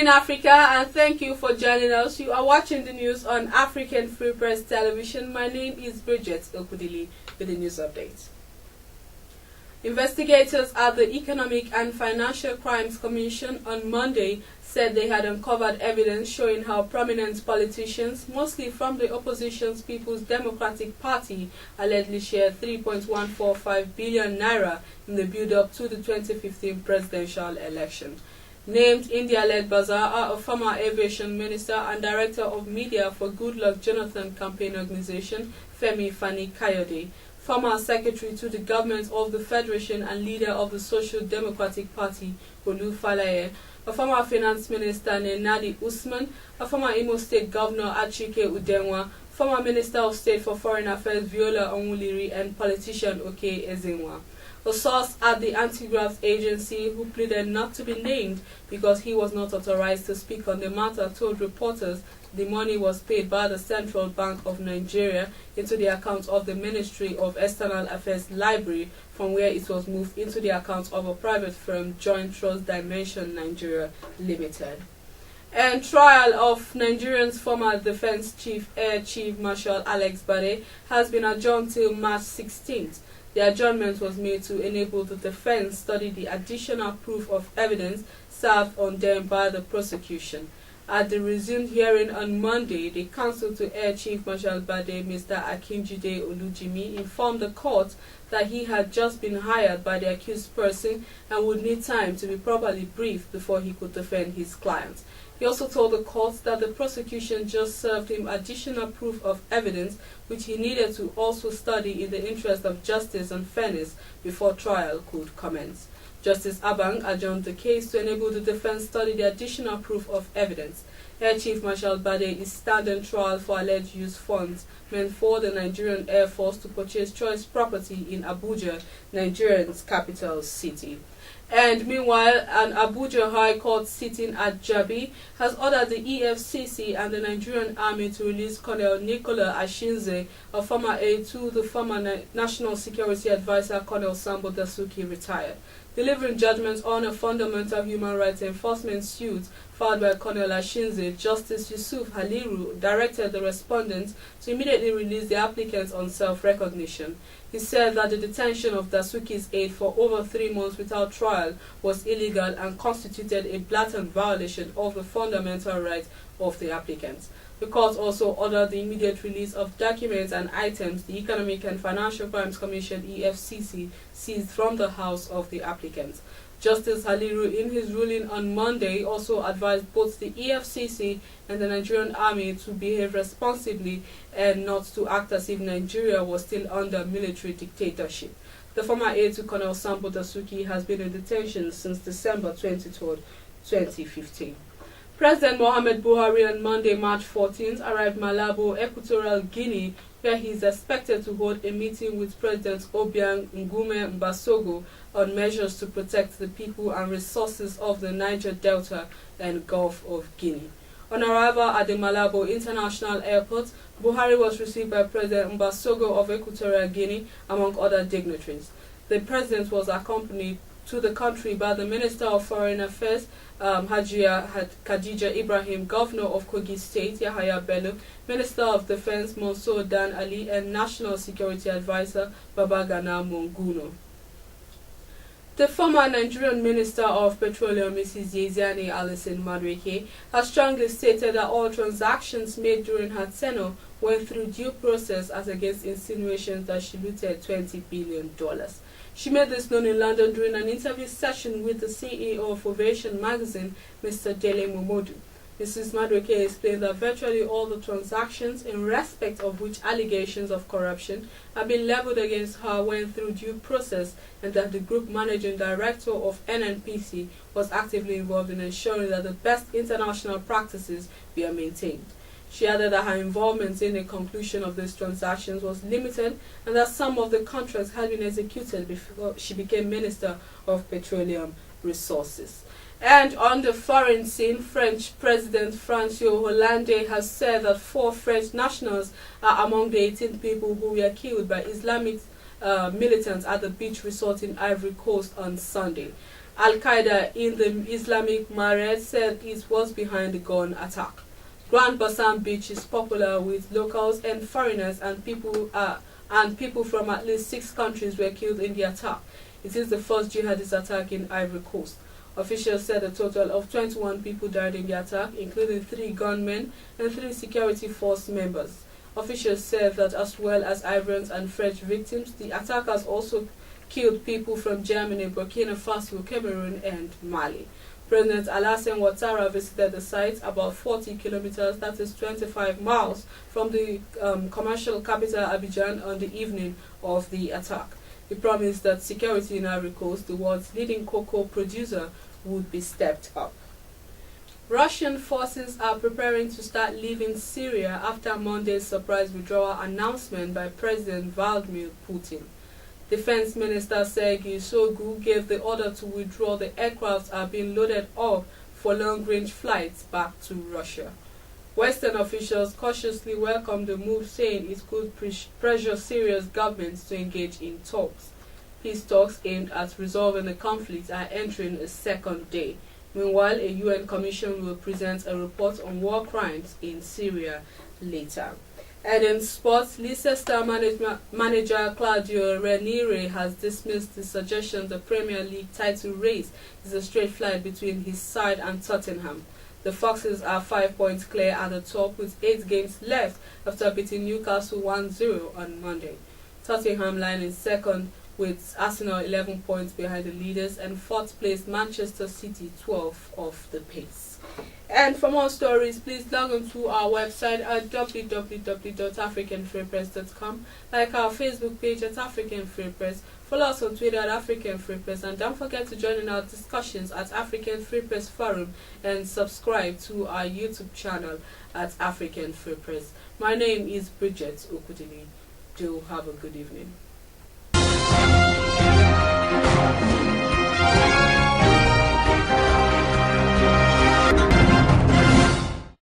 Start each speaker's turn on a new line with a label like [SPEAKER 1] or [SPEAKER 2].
[SPEAKER 1] evening, Africa, and thank you for joining us. You are watching the news on African Free Press Television. My name is Bridget Okudili with the news update. Investigators at the Economic and Financial Crimes Commission on Monday said they had uncovered evidence showing how prominent politicians, mostly from the opposition's People's Democratic Party, allegedly shared 3.145 billion naira in the build-up to the 2015 presidential election. Named in the alleged bazaar are a former aviation minister and director of media for Goodluck Jonathan campaign organization, Femi Fani-Kayode, former secretary to the government of the Federation and leader of the Social Democratic Party, Olu Falaye, a former finance minister named Nadi Usman, a former Imo State Governor Achike Udenwa, former Minister of State for Foreign Affairs Viola Onwuliri, and politician Oke Ezenwa. A source at the Anti-Graft Agency, who pleaded not to be named because he was not authorized to speak on the matter, told reporters the money was paid by the Central Bank of Nigeria into the account of the Ministry of External Affairs Library, from where it was moved into the account of a private firm, Joint Trust Dimension Nigeria Limited. And trial of Nigerian's former Defense Chief Air Chief Marshal Alex Bade has been adjourned till March 16th. The adjournment was made to enable the defense study the additional proof of evidence served on them by the prosecution. At the resumed hearing on Monday, the counsel to Air Chief Marshal Bade, Mr. Akinjide Olujimi, informed the court that he had just been hired by the accused person and would need time to be properly briefed before he could defend his client. He also told the court that the prosecution just served him additional proof of evidence which he needed to also study in the interest of justice and fairness before trial could commence. Justice Abang adjourned the case to enable the defense study the additional proof of evidence. Air Chief Marshal Bade is standing trial for alleged use funds meant for the Nigerian Air Force to purchase choice property in Abuja, Nigeria's capital city. And meanwhile, an Abuja High Court sitting at Jabi has ordered the EFCC and the Nigerian Army to release Colonel Nicola Ashinze, a former aide to the former National Security Advisor Colonel Sambo Dasuki, retired. Delivering judgment on a fundamental human rights enforcement suit filed by Colonel Ashinze, Justice Yusuf Haliru directed the respondents to immediately release the applicants on self-recognition. He said that the detention of Dasuki's aide for over 3 months without trial was illegal and constituted a blatant violation of the fundamental rights of the applicants. The court also ordered the immediate release of documents and items the Economic and Financial Crimes Commission (EFCC) seized from the house of the applicants. Justice Haliru, in his ruling on Monday, also advised both the EFCC and the Nigerian Army to behave responsibly and not to act as if Nigeria was still under military dictatorship. The former aide to Colonel Sambo Dasuki has been in detention since December 23, 2015. President Mohamed Buhari on Monday, March 14th, arrived Malabo, Equatorial Guinea, where he is expected to hold a meeting with President Obiang Nguema Mbasogo on measures to protect the people and resources of the Niger Delta and Gulf of Guinea. On arrival at the Malabo International Airport, Buhari was received by President Mbasogo of Equatorial Guinea, among other dignitaries. The president was accompanied to the country by the Minister of Foreign Affairs, Hajia Khadija Ibrahim, Governor of Kogi State, Yahaya Bello, Minister of Defense, Mansour Dan Ali, and National Security Advisor, Babagana Monguno. The former Nigerian Minister of Petroleum, Mrs. Yeziani Alison Madueke, has strongly stated that all transactions made during her tenure went through due process as against insinuations that she looted $20 billion. She made this known in London during an interview session with the CEO of Ovation magazine, Mr. Dele Momodu. Mrs. Madueke explained that virtually all the transactions in respect of which allegations of corruption have been leveled against her went through due process, and that the group managing director of NNPC was actively involved in ensuring that the best international practices were maintained. She added that her involvement in the conclusion of these transactions was limited and that some of the contracts had been executed before she became Minister of Petroleum Resources. And on the foreign scene, French President François Hollande has said that 4 French nationals are among the 18 people who were killed by Islamic militants at the beach resort in Ivory Coast on Sunday. Al-Qaeda in the Islamic Maghreb said it was behind the gun attack. Grand Bassam Beach is popular with locals and foreigners, and people from at least 6 countries were killed in the attack. It is the first jihadist attack in Ivory Coast. Officials said a total of 21 people died in the attack, including 3 gunmen and 3 security force members. Officials said that as well as Ivorians and French victims, the attackers also killed people from Germany, Burkina Faso, Cameroon and Mali. President Alassane Ouattara visited the site about 40 kilometers, that is 25 miles, from the commercial capital Abidjan on the evening of the attack. He promised that security in Ivory Coast, the world's leading cocoa producer, would be stepped up. Russian forces are preparing to start leaving Syria after Monday's surprise withdrawal announcement by President Vladimir Putin. Defense Minister Sergei Shoigu gave the order to withdraw. The aircrafts are being loaded up for long-range flights back to Russia. Western officials cautiously welcomed the move, saying it could pressure Syria's government to engage in talks. Peace talks aimed at resolving the conflict are entering a second day. Meanwhile, a UN commission will present a report on war crimes in Syria later. And in sports, Leicester manager Claudio Ranieri has dismissed the suggestion the Premier League title race is a straight flight between his side and Tottenham. The Foxes are 5 points clear at the top with 8 games left after beating Newcastle 1-0 on Monday. Tottenham line in second with Arsenal 11 points behind the leaders and 4th place Manchester City 12 off the pace. And for more stories, please log on to our website at www.africanfreepress.com, like our Facebook page at African Free Press, follow us on Twitter at African Free Press, and don't forget to join in our discussions at African Free Press Forum and subscribe to our YouTube channel at African Free Press. My name is Bridget Okudili. Do have a good evening.